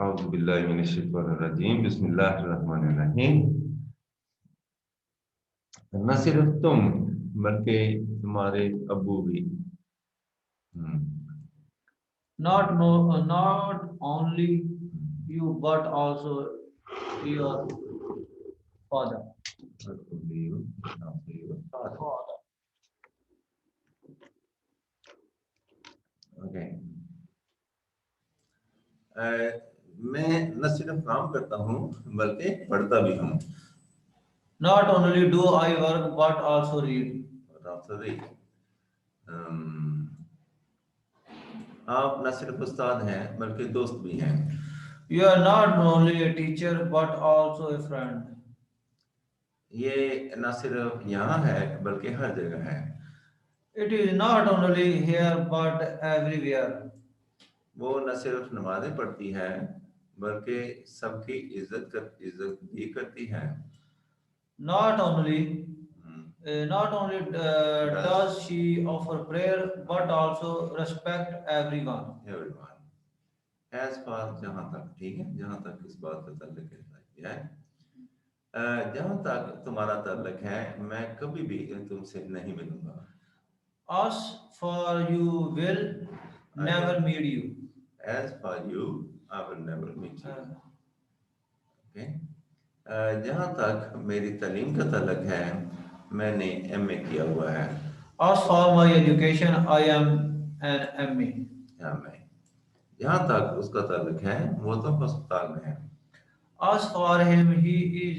औज़ु बिल्लाहि मिनश शैतानिर रजीम बिस्मिल्लाहिर रहमानिर रहीम। न सिर्फ तुम बल्कि तुम्हारे अब्बू भी। Not only you, but also your father. Father. Okay. मैं न सिर्फ काम करता हूँ बल्कि पढ़ता भी हूँ। Not only do I work, but also read. आप न सिर्फ उस्ताद हैं बल्कि दोस्त भी हैं। You are not only a teacher, but also a friend. ये न सिर्फ यहाँ है बल्कि हर जगह है। It is not only here, but everywhere. वो न सिर्फ नमाज़ें पढ़ती है बल्कि सबकी इज्जत भी करती है। Not only, does she offer prayer, but also respect everyone. Everyone. As far जहाँ तक, ठीक है, जहाँ तक इस बात का ताल्लुक है, जहाँ तक तुम्हारा ताल्लुक है, मैं कभी भी तुमसे नहीं मिलूंगा। As for you will never meet you. As for you, I will never meet you. Okay? जहाँ तक मेरी तालीम का ताल्लुक है, मैंने MA किया हुआ है। As for my education, I am an MA. MA. जहाँ तक उसका ताल्लुक है, वो तो अस्पताल में है। As for him, he is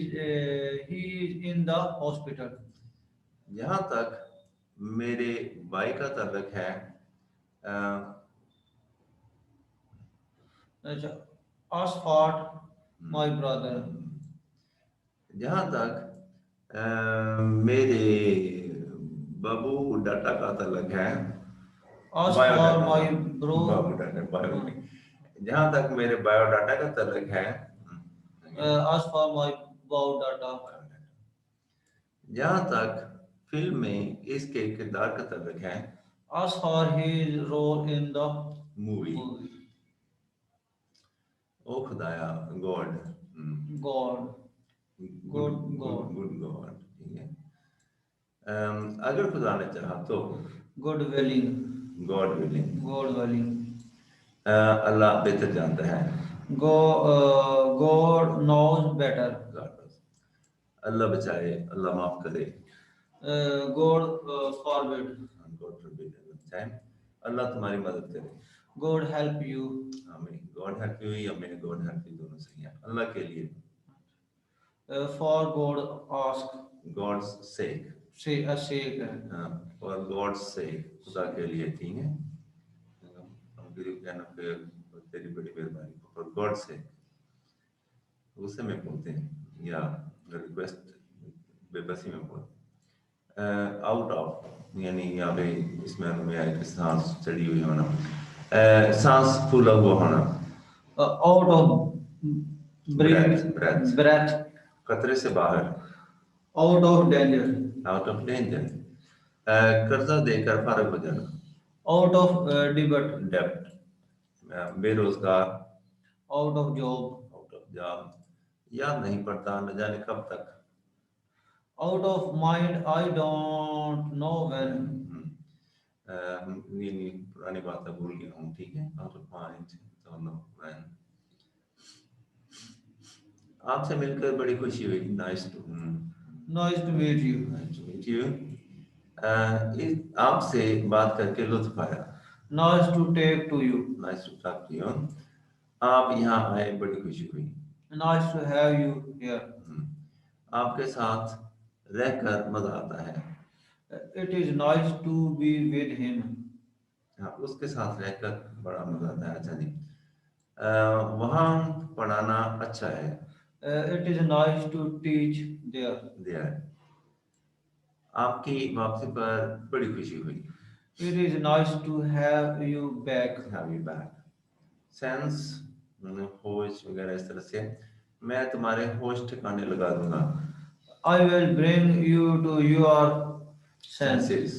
in the hospital. जहाँ तक मेरे भाई का ताल्लुक है, As for my brother. जहाँ तक मेरे बाबू डाटा का ताल्लुक है, As for my bro. Babu data bio नहीं। जहाँ तक मेरे बायोडाटा का ताल्लुक है, As for my biodata. जहाँ तक फिल्म में इसके किरदार का ताल्लुक है, As for his role in the movie. ओ खुदाया, गॉड। God. गुड गॉड, ठीक है। अगर खुदा ने चाहा तो God willing. God willing. God willing. अल्लाह बेहतर जानता है। God knows better. अल्लाह बचाए, अल्लाह माफ करे। God forbid. God forbid, बचाए। अल्लाह तुम्हारी मदद करे। God help you. आमीन। God help you या may God help you दोनों सही है। अल्लाह के लिए। For God ask. God's sake. Say a sake. For God's sake, खुदा के लिए, ठीक है। हम कहना कि तेरी बड़ी मेहरबानी, for God's sake, उसे में बोलते हैं या रिक्वेस्ट बेबसी में बोलते हैं। आउट ऑफ यानी यहाँ पे इसमें हमें आए कि सांस चढ़ी हुई होना, सांस फूला हुआ होना। Out of breath. खतरे से बाहर। Out of danger. Out of danger. कर्जा देकर फारग हो जाना। Out of debt. बेरोजगार। Out of job. Out of job. याद नहीं पड़ता न जाने कब तक। Out of mind, I don't know when. ये पुरानी बात भूल गया हूँ, ठीक है। Out of mind, don't know when. आपसे मिलकर बड़ी खुशी हुई। Nice to meet you. Nice to meet you. आपसे बात करके लुत्फ आया। Nice to talk to you. Nice to talk to you. आप यहाँ आए बड़ी खुशी हुई। Nice to have you here. आपके साथ रहकर मजा आता है। It is nice to be with him. हाँ, उसके साथ रहकर बड़ा मजा आता है। अच्छा जी, वहाँ पढ़ाना अच्छा है। It is nice to teach there. आपकी वापसी पर बड़ी खुशी हुई। It is nice to have you back. Sense होश वगैरह इस तरह से मैं तुम्हारे होश ठिकाने लगा दूंगा। I will bring you to your senses.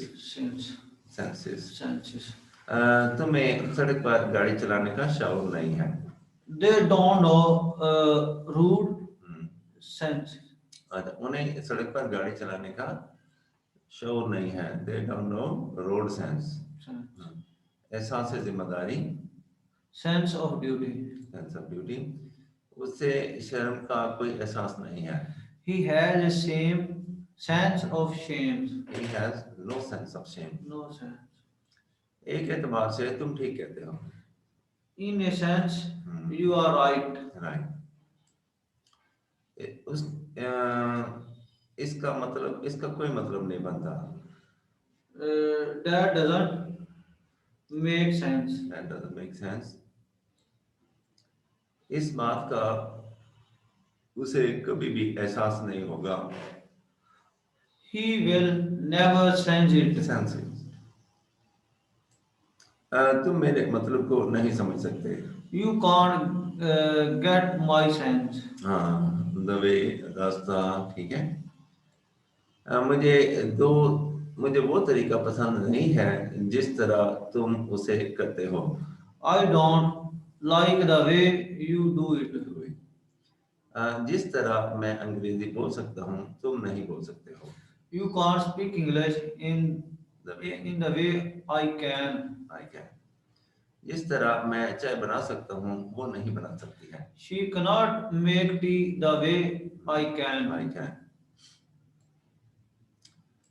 तुम्हें सड़क पर गाड़ी चलाने का शौक नहीं है। They don't know road hmm, sense. अच्छा, उन्हें सड़क पर गाड़ी चलाने का शौर नहीं है। They don't know road sense. एहसास जिम्मेदारी, Sense of duty. Sense of duty, उससे शर्म का कोई एहसास नहीं है। He has a same sense of shame. He has no sense of shame. No sense. एक एतबार से तुम ठीक कहते हो। In a sense, you are right. Right. उस इसका मतलब, इसका कोई मतलब नहीं बनता। That doesn't make sense. That doesn't make sense। इस बात का उसे कभी भी एहसास नहीं होगा। He will never sense it. Sense. तुम मेरे मतलब को नहीं समझ सकते। You can't get my sense. हाँ, द वे, रास्ता, ठीक है। मुझे वो तरीका पसंद नहीं है जिस तरह तुम उसे करते हो। I don't like the way you do it. जिस तरह मैं अंग्रेजी बोल सकता हूँ तुम नहीं बोल सकते हो। You can't speak English in The way in the way I can. I can। जिस तरह मैं चाय बना सकता हूँ वो नहीं बना सकती है। She cannot make tea the way I can. I can।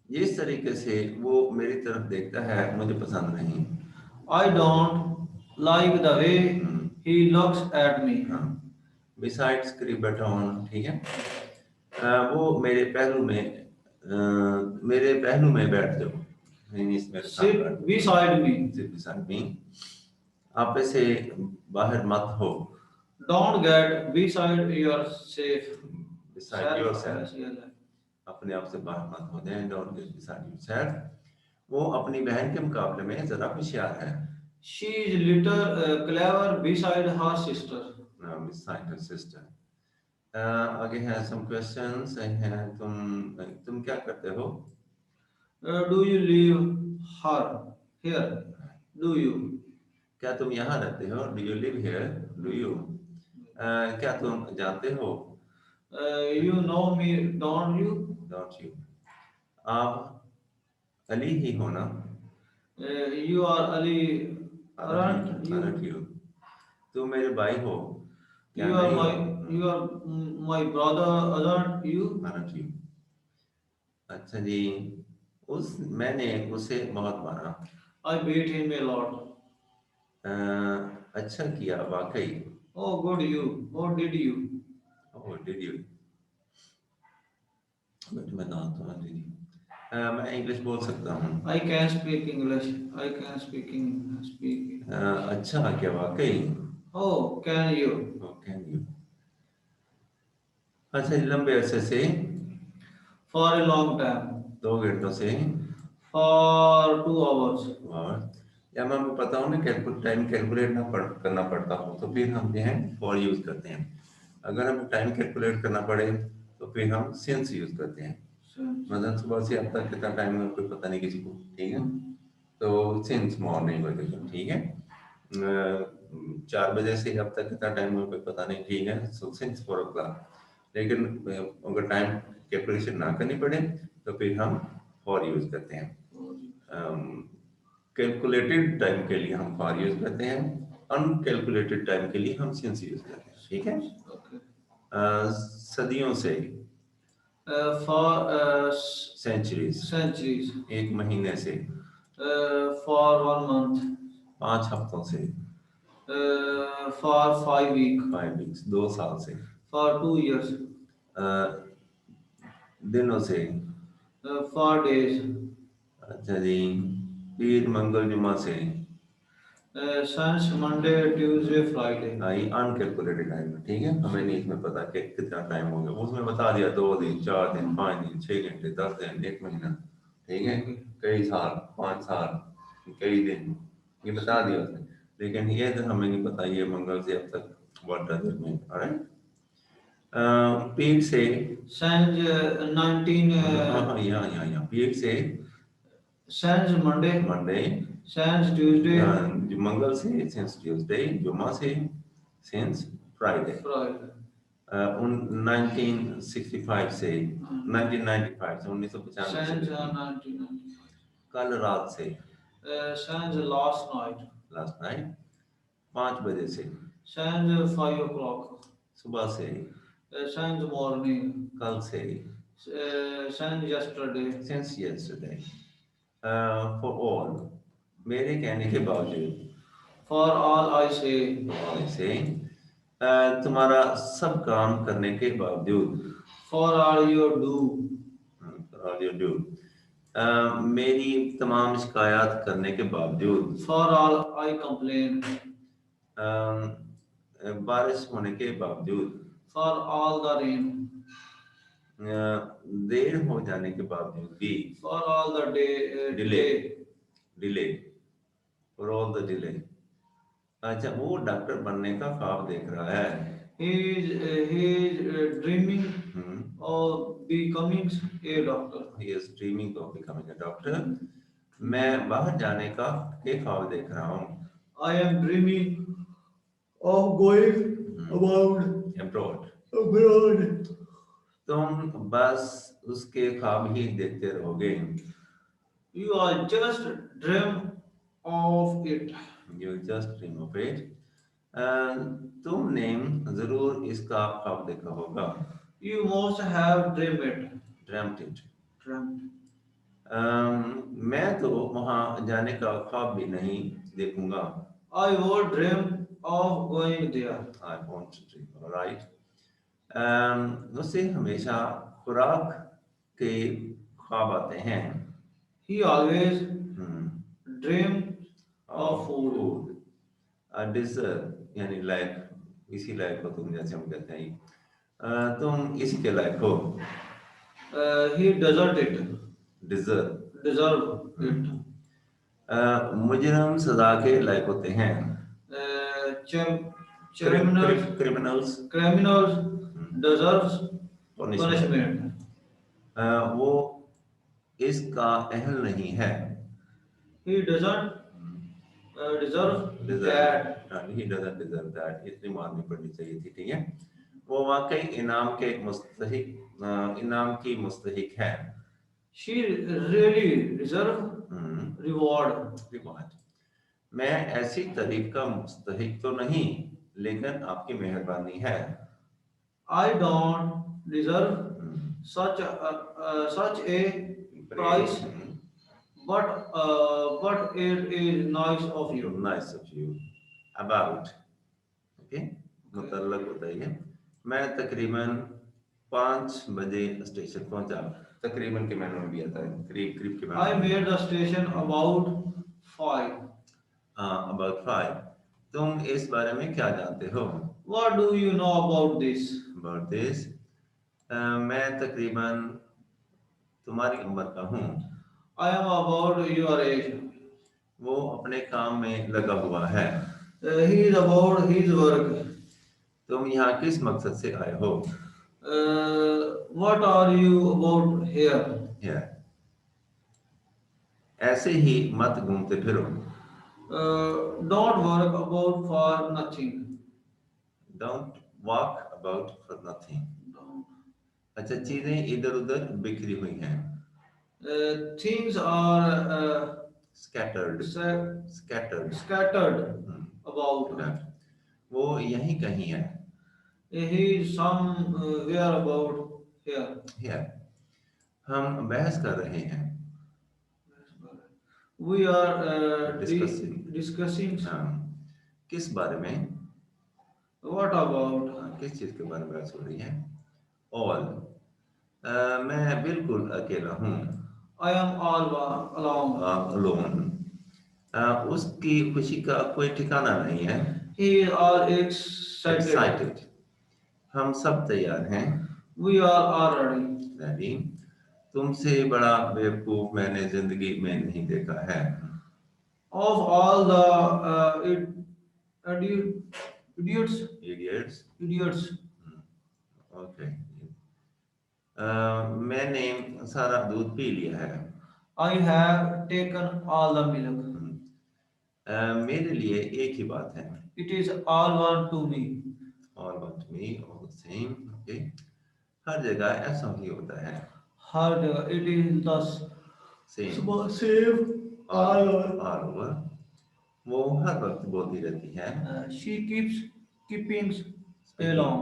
जिस तरीके से वो मेरी तरफ देखता है मुझे पसंद नहीं। I don't like the way he looks at me. हाँ, बिसाइड्स करीब बैठा होना, ठीक है। वो मेरे पहलू में बैठ जाओ। मेरे साथ Sit बैठ जाओ। beside me. Sit beside me। आप से बाहर मत हो। Don't get beside yourself. Beside yourself। अपने आप से बाहर मत हो। Then don't get beside yourself। वो अपनी बहन के मुकाबले में जरा होशियार है। She is little clever beside her sister. Beside her sister। आगे है some questions है। तुम क्या करते हो? Do you live here? Do you? क्या तुम यहाँ रहते हो? Do you live here? Do you? क्या तुम जानते हो? You know me, don't you? Don't you? आप अली ही हो ना? You are Ali, aren't you? Aren't you? तुम मेरे भाई हो क्या? You are नहीं my, हो? you are my brother, aren't you? Aren't you? अच्छा जी। मैंने उसे बहुत मारा। I beat him a lot. अच्छा किया वाकई। Oh, good you. What did you? Oh, did you? But मैं जानता हूँ जी। मैं इंग्लिश बोल सकता हूँ। I can speak English. I can speak. अच्छा क्या वाकई? Oh, can you? Oh, can you? अच्छा, लंबे अरसे से। For a long time. 2 घंटों से। For 2 hours. और या हमें पता हो ना टाइम कैलकुलेट करना पड़ता हो तो फिर हम जो है फॉर यूज करते हैं। अगर हमें टाइम कैलकुलेट करना पड़े तो फिर हम सिंस यूज करते हैं। मतलब सुबह से अब तक कितना टाइम है कोई पता नहीं किसी को, ठीक है, तो सिंस मॉर्निंग वगैरह, ठीक है। 4 बजे से अब तक कितना टाइम है कोई पता नहीं, ठीक है, सो सिंस 4 o'clock। लेकिन अगर टाइम कैलकुलेशन ना करनी पड़े तो फिर हम फॉर यूज करते हैं। कैलकुलेटेड टाइम के लिए हम फॉर यूज करते हैं, अनकैलकुलेटेड टाइम के लिए हम सिंस यूज करते हैं, ठीक है। सदियों से। For centuries. centuries. 1 महीने से। For 1 month. 5 हफ्तों से। For 5 weeks. 5 weeks। 2 साल से। For 2 years. दिनों से। For days. अच्छा जी। पीर मंगल जुमा से। Since Monday, Tuesday, Friday. ये अनकैलकुलेटेड टाइम है, ठीक है, हमें नहीं इसमें पता कि कितना टाइम हो गया। उसमें बता दिया 2 दिन, 4 दिन, 5 दिन, 6 घंटे, 10 दिन, 1 महीना, ठीक है, कई साल, 5 साल, कई दिन, ये बता दिया उसने। लेकिन ये तो हमें नहीं पता ये मंगल से अब तक what does it mean. Alright. पीर से। Since 19. हाँ, यहाँ पीर से। Since Monday. Monday. Since Tuesday. मंगल से, सिंस ट्यूसडे, जुमा से, since Friday. Friday. 1965 से 1995 से 1995 से Since लेकर 1995. कल रात से Since last night. Last night 5 बजे से Since 5 o'clock. सुबह से Since morning. कल से Since yesterday. since yesterday for all मेरे कहने के बावजूद For all I say. all I say तुम्हारा सब काम करने के बावजूद For all you do. for all you do मेरी तमाम शिकायत करने के बावजूद For all I complain. बारिश होने के बावजूद For all the rain. देर हो जाने के बावजूद भी For all the delay for all the delay अच्छा वो डॉक्टर बनने का ख्वाब देख रहा है He is dreaming of becoming a doctor. he is dreaming of becoming a doctor मैं बाहर जाने का के ख्वाब देख रहा हूँ I am dreaming of going abroad abroad. तुम बस उसके ख्वाब ही देखते रहोगे You are just dream of it. you just dream of it तुमने जरूर इसका ख्वाब देखा होगा You must have dreamed it. dreamt it Dreamt. मैं तो वहां जाने का ख्वाब भी नहीं देखूंगा I would dream of going there. I want to dream alright उसे हमेशा खुराक के ख्वाब आते हैं He always hmm, dreamed of food. Deserve यानी लायक इसी लायक हो तुम जैसे हम कहते हैं तुम इसी के लायक हो He deserved it. Deserve Deserved it. मुजरिम सजा के लायक होते हैं Criminals deserves punishment. वो इसका अहल नहीं है He doesn't deserve that. he doesn't deserve that इतनी मारनी पड़नी चाहिए थी ठीक है वो वाकई इनाम की मुस्तहिक है She really deserve reward. Reward मैं ऐसी तारीफ का मुस्तहिक तो नहीं लेकिन आपकी मेहरबानी है I don't deserve such a price, but it is nice of you. nice of you about okay मुतल्लक होता है मैं तकरीबन 5 बजे स्टेशन पहुंचा तकरीबन के मैंने भी आता है करीब करीब के I made the station about 5. about 5 तुम इस बारे में क्या जानते हो What do you know about this? about this मैं तकरीबन तुम्हारी उम्र का हूँ I am about your age. वो अपने काम में लगा हुआ है He is about his work. तुम यहाँ किस मकसद से आए हो What are you about here? yeah. ऐसे ही मत घूमते फिरो Don't work about for nothing. don't walk about for nothing अच्छा चीजें इधर उधर बिखरी हुई हैं Things are scattered scattered about. वो यहीं कहीं है He is somewhere about here. yeah. हम बहस कर रहे हैं We are Discussing. किस बारे में What about? किस चीज के बारे में बात हो रही है all मैं बिल्कुल अकेला हूँ I am all alone. alone उसकी खुशी का कोई ठिकाना नहीं है He is all excited. हम सब तैयार हैं We are all ready. ready तुमसे बड़ा बेवकूफ मैंने जिंदगी में नहीं देखा है Of all the idiots. Okay मैंने सारा दूध पी लिया है I have taken all the milk. मेरे लिए एक ही बात है. It is all one to me. All one to me, all the same. Okay. हर जगह ऐसा ही होता है. हर जगह it is the Same. same all over. All over. वो हर वक्त बोलती रहती है. She keeps keeping Speaking. along,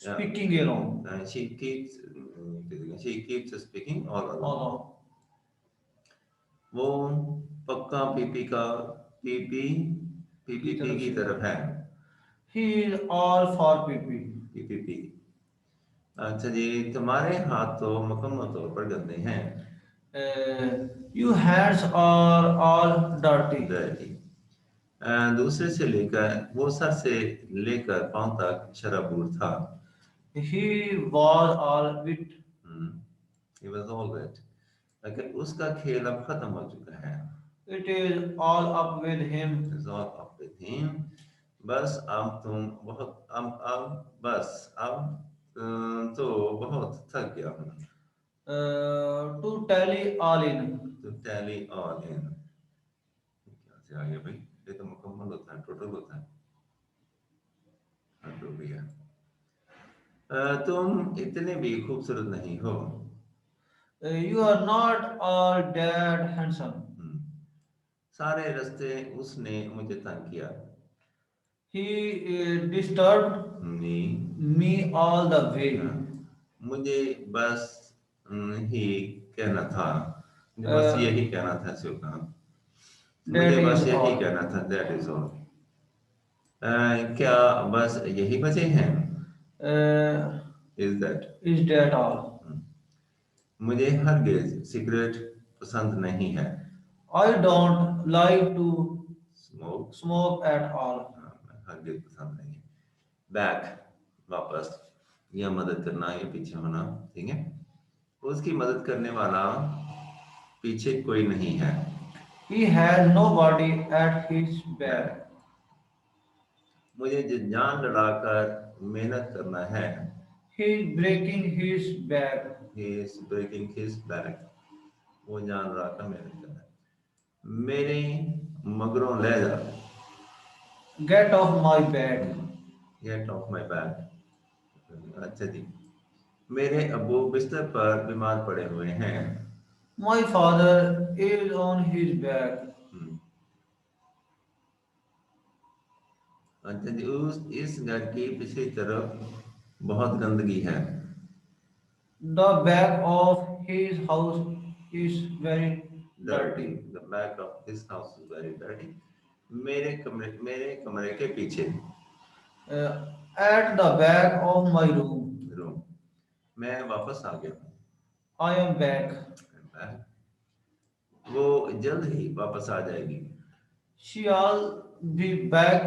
Yeah. speaking along. She keeps speaking all along. Along. वो पक्का पीपी पीपीपी की तरफ है. He is all for PP. PPP. अच्छा जी, तुम्हारे हाथ तो मुकम्मल तौर पर गंदे हैं. Your hands are all dirty. Dirty. दूसरे से लेकर वो सर से लेकर पांव तक शराबूर था. He was all wet. He was all wet. लेकिन उसका खेल अब खत्म हो चुका है. It is all up with him. It's all up with him. बस तो बहुत थक गया हूँ. To tally all in. To tally all in. क्या से आ गया भाई? ये तो मुकम्मल होता है, टोटल होता है. हो गया. तुम इतने भी खूबसूरत नहीं हो. You are not all that handsome. सारे रास्ते उसने मुझे तंग किया. He disturbed me all the way. मुझे बस ही कहना था. बस यही कहना था शिवका. मुझे बस यही कहना था. That is all. क्या बस यही वजह है? Is that all? मुझे हरगिज़ सिगरेट पसंद नहीं है. I don't like to smoke at all. हरगिज़ पसंद नहीं है. Back वापस, या मदद करना या पीछे होना. ठीक है. उसकी मदद करने वाला पीछे कोई नहीं है. He has nobody at his back. मुझे जान लड़ाकर मेहनत करना है. He is breaking his back. He is breaking his back. वो जान लड़ाकर मेहनत करना है. मेरे मगरों ले जा. Get off my back. Get off my back. अच्छा जी. मेरे अबू बिस्तर पर बीमार पड़े हुए हैं. My father is on his back. अच्छा जी. इस घर की पिछली तरफ बहुत गंदगी है. The back of his house is very dirty. The back of his house is very dirty. मेरे कमरे के पीछे. At the back of my room. मैं वापस आ गया. I am back. वो जल्द ही वापस आ जाएगी. She'll be back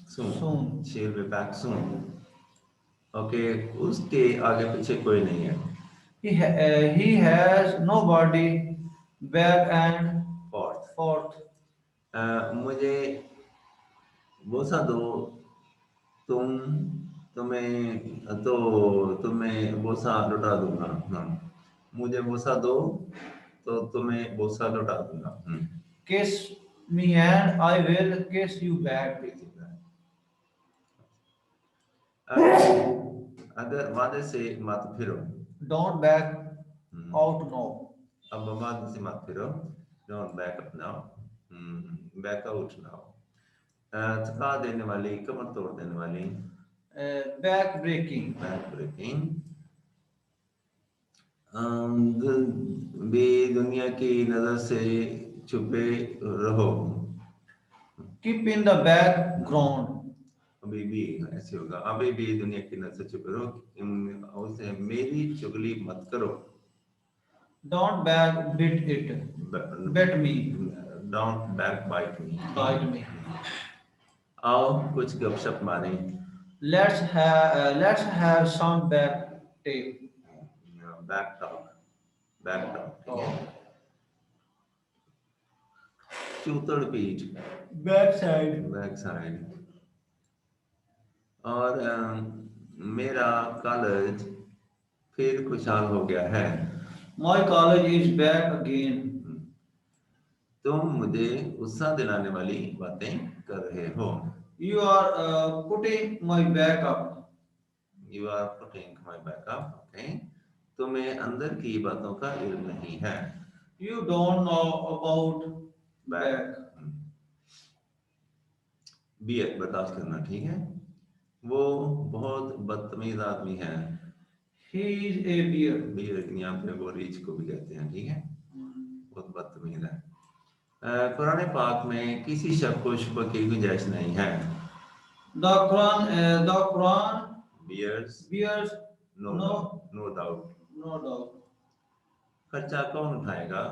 soon. She'll be back soon. Okay. उसके आगे पीछे कोई नहीं है. He has nobody back and forth. मुझे बोसा दो. तुम्हें बोसा लौटा दूंगा. मुझे बोसा दो तो तुम्हें बोसा लौटा दूंगा. Kiss me and I will kiss you back. अगर वादे से मत फिरो. Don't back out now. अब वादे से मत फिरो. Don't back up now. Back out now. थका देने वाली, कमर तोड़ देने वाली. Back breaking. बे दुनिया की नजर से छुपे रहो. Keep in the background. अभी भी ऐसे होगा. अभी भी दुनिया की नजर से छुपे रहो. उसे मेरी चुगली मत करो. Don't backbite it. Bet me. Don't backbite me. Bite me. आओ कुछ गपशप मारें. Let's have some back tape. Back talk. चूतड़ पीठ. Backside. और मेरा कॉलेज फिर खुशहाल हो गया है. My college is back again. तुम मुझे गुस्सा दिलाने वाली बातें कर रहे हो। You are putting my back up. You are putting my back up, okay. तुम्हें अंदर की बातों का इल्म नहीं है। You don't know about back, back. Bear बर्दाश्त करना, ठीक है। वो बहुत बदतमीज आदमी है। He is a bear. Bear यहाँ पे वो रीच को भी कहते हैं, ठीक है। बहुत बदतमीज है। कुरान पाक में किसी शक को शुबह की गुंजाइश नहीं है। The Quran bears bears no no doubt. no doubt. खर्चा कौन उठाएगा?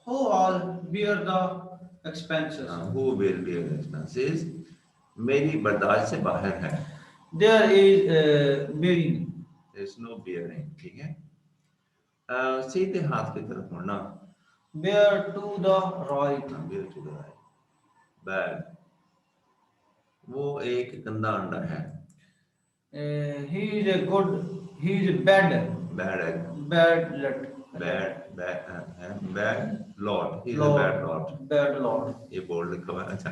Who all bear the expenses? Who will bear expenses? मेरी बर्दाश्त से बाहर है। There is bearing. There is no bearing, ठीक है। सीधे हाथ की तरफ मुड़ना। Bear to the right. Bear to the right. Bad, वो एक गंदा अंडा है। He is a good. He is bad. Bad egg, Bad lot. Bad Lord, he is a bad Lord. Bad lord. ये बोर्ड लिखा हुआ है। अच्छा,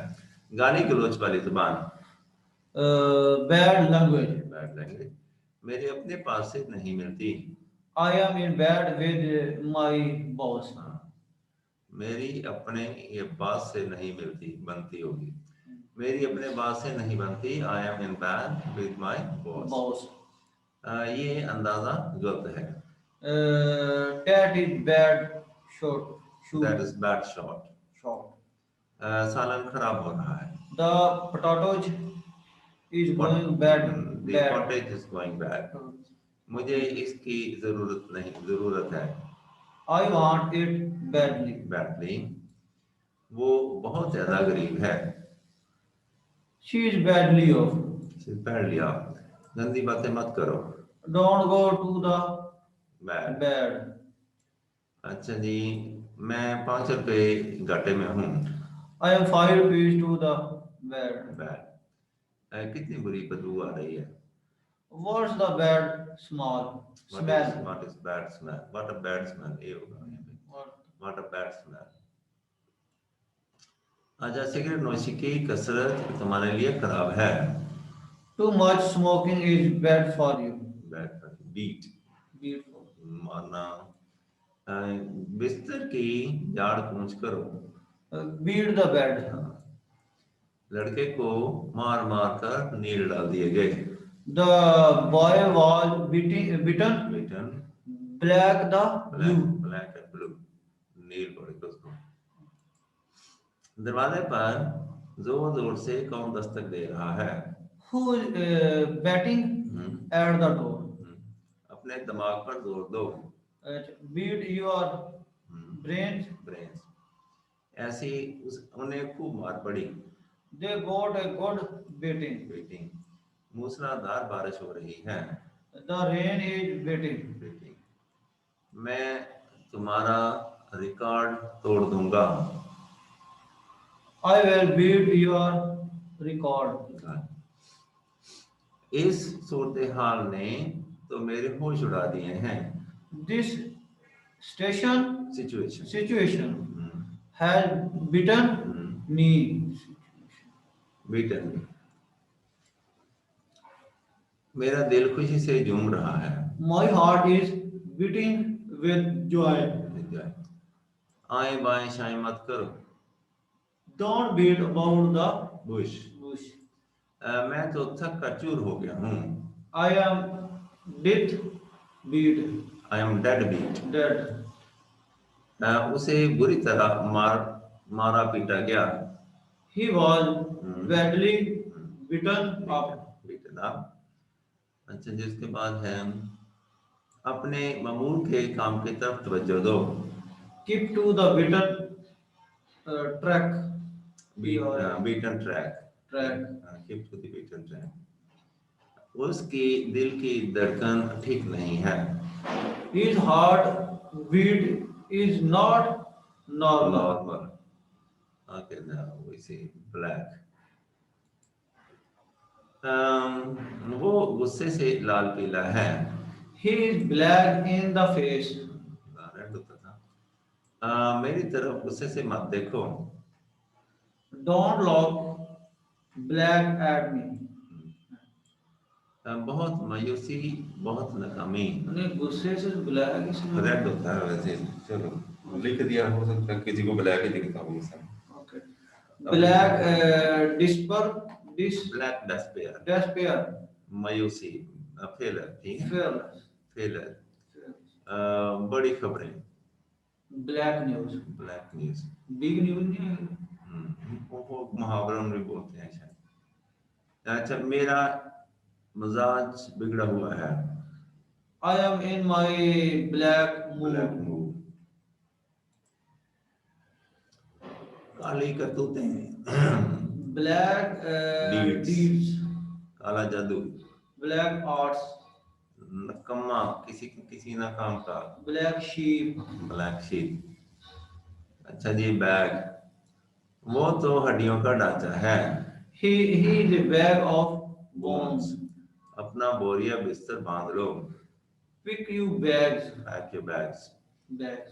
गाली गलौज वाली जुबान। Bad language. Bad language. मेरे अपने पास से नहीं मिलती। I am in bad with my boss. मेरी अपने ये बात से नहीं मिलती, बनती होगी। मेरी अपने बात से नहीं बनती। I am in bad with my boss. Boss. ये अंदाजा गलत है। That is bad shot. That is bad shot. Shot. सालन खराब हो रहा है। The potatoes is going bad. The cottage is going bad. मुझे इसकी जरूरत है। I want it badly. Badly, वो बहुत ज्यादा गरीब है। She is badly off. Badly, आप गंदी बातें मत करो। Don't go to the bad. bed. अच्छा जी, मैं 5 रुपए घाटे में हूँ। I am 5 rupees to the bed. Bad, कितनी बुरी बदबू आ रही है। What's the bad smell? What is bad smell? What a bad smell, ये होगा यहाँ पे। What a bad smell. अच्छा, सिगरेट नोशी की कसरत तुम्हारे लिए खराब है। Too much smoking is bad for you. Bad for you. Beat, Beautiful. मारना। बिस्तर की झाड़ पूंछ करो। Beat the bed. लड़के को मार मार कर नील डाल दिए गए। The boy was bitten. Bitten, Black the blue. Black and blue, नील पड़े उसको। दरवाजे पर जोर जोर से कौन दस्तक दे रहा है? Who is batting at the door? अपने दिमाग पर जोर दो। Beat your brains. ब्रेन्स। ऐसी उन्हें खूब मार पड़ी। They got a good beating. Beating, मूसलाधार बारिश हो रही है। The rain is beating. Beating, मैं तुम्हारा रिकॉर्ड तोड़ दूंगा। I will beat your record. इस सूरत हाल ने तो मेरे होश उड़ा दिए हैं। This situation situation has beaten me. Beaten में मेरा दिल खुशी से झूम रहा है। My heart is beating with joy. आए बाएं शाएं मत करो। Don't beat about the Bush, bush. मैं तो थक कर चूर हो गया हूँ। I am dead beat. I am dead beat. Dead. उसे बुरी तरह मारा पीटा गया। He was badly beaten up. Beaten up. अच्छा, जिसके बाद है अपने मामूल के काम की तरफ तवज्जो दो। Keep to the beaten track. Beaten track. Keep to the beaten track. उसकी दिल की धड़कन ठीक नहीं है। His heart beat is not normal. Normal. Okay, now we see black. वो गुस्से से लाल पीला है। He is black in the face. Red होता था। मेरी तरफ गुस्से से मत देखो। Don't look black at me. बहुत मायूसी, बहुत नाकामी। नहीं, गुस्से से ब्लैक इसमें रेड होता है वैसे। चलो लिख दिया, हो सकता है किसी को ब्लैक ही दिखता हो इस समय। ओके। ब्लैक डिस्पर डिस ब्लैक डेस्पेयर, despair मायूसी, फेलर, ठीक है, fearless फेलर। बड़ी खबरें, black news black news. big news नहीं है। वो मुहावरों में भी बोलते हैं शायद। अच्छा, मेरा मिजाज बिगड़ा हुआ है। I am in my black black mood. Mood, काली करतूतें, Black Deeds. deeds. काला जादू, Black arts. नकम्मा, किसी किसी ना काम का, Black sheep. Black sheep. अच्छा जी, बैग, वो तो हड्डियों का ढांचा है। He is a bag of bones, bones. अपना बोरिया बिस्तर बांध लो। Pick you bags. Pack your bags. Bags.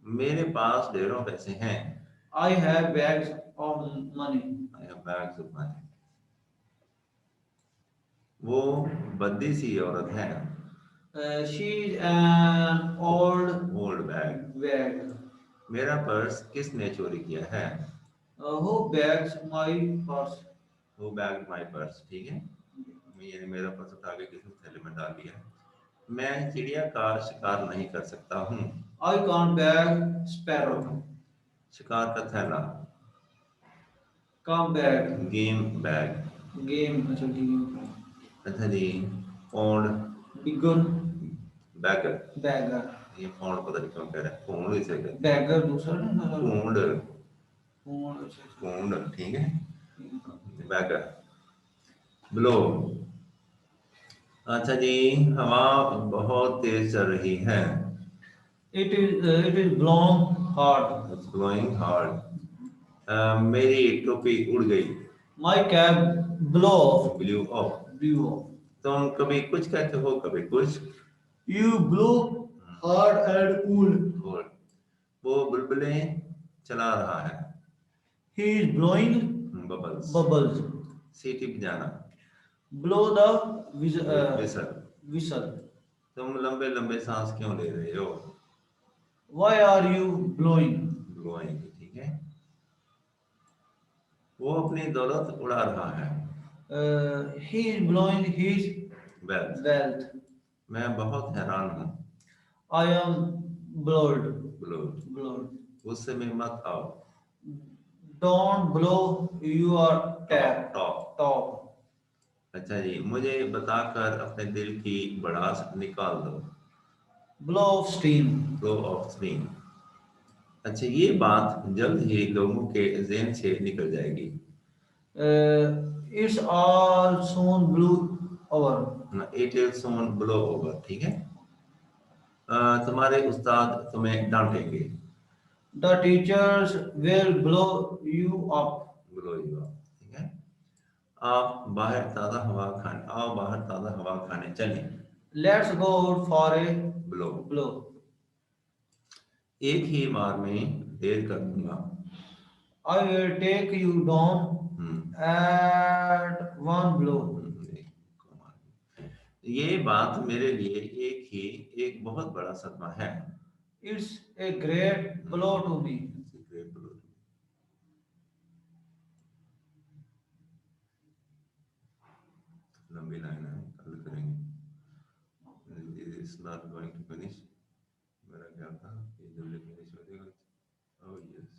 मेरे पास ढेरों पैसे हैं। I have bags of money. I have bags of money. वो बद्दी सी औरत है। She is an old old bag. bag. मेरा पर्स किसने चोरी किया है? Who bags my purse? वो बैग माई पर्स, ठीक है। यानी मेरा पर्स उठा के किसी थैले में डाल दिया। मैं चिड़िया का शिकार नहीं कर सकता हूँ। I can't bag sparrow. शिकार का थैला, Come bag. Game bag. Game. अच्छा ठीक है। अच्छा जी, पौंड, Begun. बैगर। Bagger. ये पौंड पता नहीं क्यों कह रहा है, पौंड इसे कहते हैं। Bagger दूसरा ना पौंड, पूर्ण। पौंड, ठीक है, बैगर। ब्लो, अच्छा जी, हवा बहुत तेज चल रही है। It is blown hard. It's blowing hard. मेरी टोपी उड़ गई। My cap blow off. Blue of. Blew off. तुम कभी कुछ कहते हो, कभी कुछ। You blow hard and cool. और वो बुलबुलें चला रहा है। He is blowing bubbles, bubbles. सीटी बजाना, Blow the विसल। whistle. तुम लंबे लंबे सांस क्यों ले रहे हो? Why are you blowing? Blowing, ठीक है। वो अपनी दौलत उड़ा रहा है। He is blowing his wealth, wealth. मैं बहुत हैरान हूँ। I am blowed. Blow, Blowed. गुस्से में मत आओ। Don't blow your top, top. अच्छा जी, मुझे बताकर अपने दिल की भड़ास निकाल दो। Blow off steam. Flow of steam. अच्छा, ये बात जल्द ही लोगों के ज़हन से निकल जाएगी। It's all soon blew over. It will soon blow over, ठीक है। तुम्हारे उस्ताद तुम्हें डांटेंगे। The teachers will blow you up. Blow you up, ठीक है। आप बाहर ताज़ा हवा खाने, आओ बाहर ताज़ा हवा खाने चलें। Let's go out for a blow, blow. एक ही बार में देर कर दूंगा। I will take you down at one blow. ये बात मेरे लिए एक बहुत बड़ा सदमा है। It's a great blow to me. लंबी लाइन है, कल करेंगे। It's not going to finish. मेरा क्या था, ये जल्दी फिनिश हो जाएगा। Oh yes.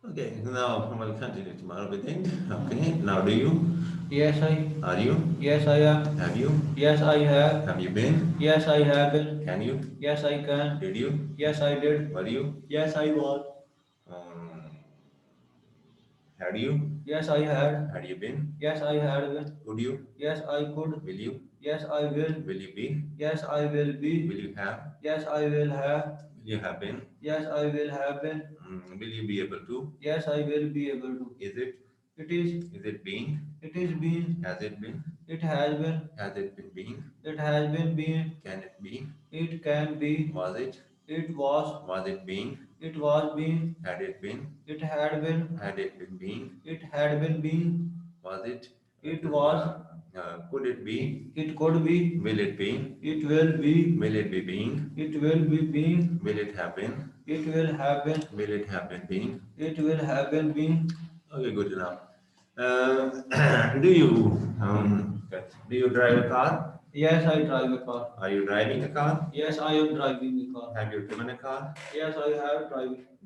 Okay, now we'll continue tomorrow with it. Okay, now do you? Yes, Are you? Yes, I am. Have you? Yes, I have. Have you been? Yes, I have been. Can you? Yes, I can. Did you? Yes, I did. Were you? Yes, I was. Had you? Yes, I had. Had you been? Yes, I had been. Could you? Yes, I could. Will you? Yes, I will. Will you be? Yes, I will be. Will you have? Yes, I will have. Will you have been? Yes, I will have been. Will you be able to? Yes, I will be able to. Is it? It is. Is it being? It is been. Has it been? It has been. Has it been being? It has been been. Can it be? It can be. Was it? It was. Was it being? It was been. Had it been? It had been. Had it been being? It had been been. Was it? It was. Could it be? It could be. Will it be? It will be. Will it be being? It will be being. Will it have been? It will have been. Will it have been being? It will have been being. Okay, good enough. Do you drive a car? Yes, I drive a car. Are you driving a car? Yes, I am driving a car. Have you driven a car? Yes, I have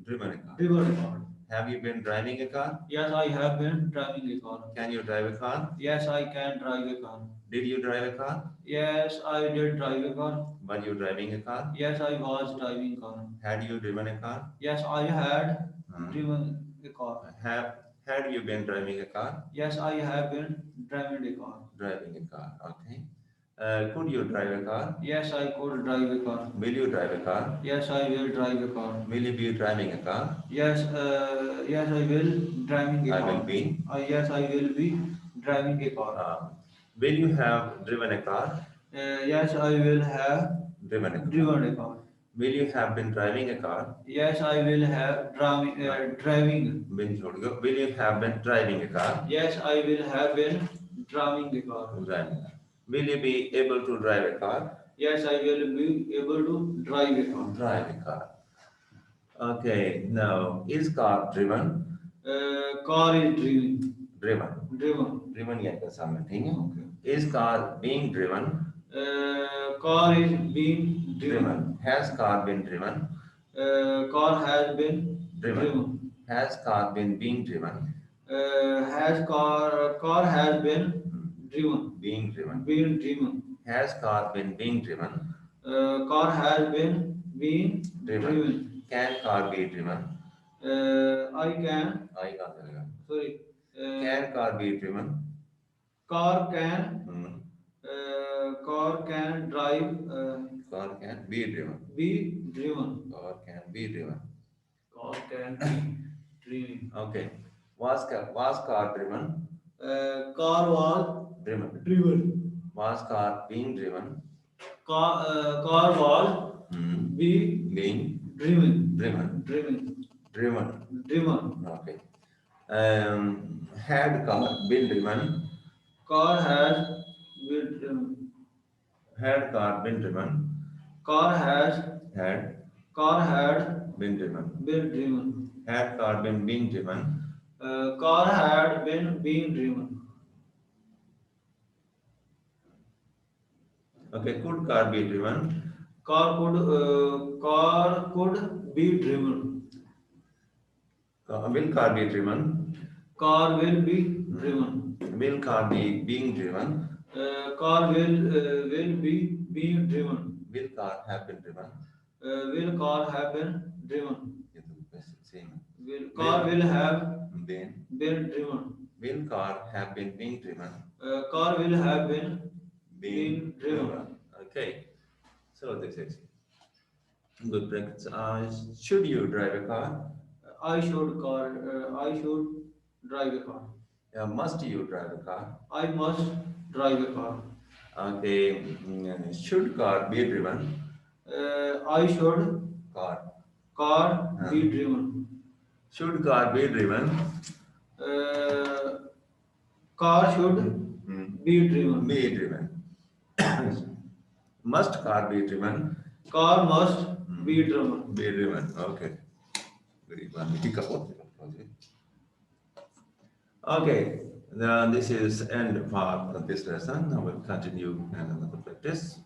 Driven a car. driven a car. Have you been driving a car? Yes, I have been driving a car. Can you drive a car? Yes, I can drive a car. Did you drive a car? Yes, I did drive a car. Were you driving a car? Yes, I was driving a car. Had you driven a car? Yes, I had Hmm. driven a car. Had you been driving a car? Yes, I have been driving a car. Driving a car, okay. Could you drive a car? Yes, I could drive a car. Will you drive a car? Yes, I will drive a car. Will you be driving a car? Yes, yes, I will driving a I car. will be. Yes, I will be driving a car. Will you have driven a car? Yes, I will have Driven a car. driven a car. Will you have been driving a car? Yes, I will have driving. Will you have been driving a car? Yes, I will have been driving a car. Driving. Will you be able to drive a car? Yes, I will be able to drive a car. Drive a car. Okay, now, is car driven? Car is driven. Driven. Driven. Driven या का सामने ठीक है? Okay. Is car being driven? Car is being driven. Has car been driven? Car has been driven. Has car been being driven? Has car has been driven. Being driven. Being driven. Has car been being driven? Car has been being driven. Can car be driven? I can. I कहाँ से लगा? Sorry. Can car be driven? Car can. Hmm. Car can drive. Car can be driven. Be driven. Car can be driven. Car can be driven. Okay. Was car driven? Car was Driven. driven. Was car being driven? Car was Being driven. driven. Driven. Driven. Driven. Okay. Had car been driven? Car has been driven. Had car been driven? Car has. Had Car had been driven. been driven. Had car been being driven? Car had been being driven. Okay. Could car be driven? Car could be driven. Will car be driven? Car will be driven. Will car be being driven? Car will be being driven. Will car have been driven? Will car have been driven? ये तो बस same है. Car will have Been. been driven. Will car have been being driven? Car will have been Being driven. Okay. So this is good practice. Should you drive a car? I should drive a car. Must you drive a car? I must drive a car. Okay. Should car be driven? I should Car. be driven. Should car be driven? Car should be driven. Be driven. Must car be driven? Car must be driven. Be driven. Okay. Very well. Okay. Now this is end of this lesson. Now we'll continue another practice.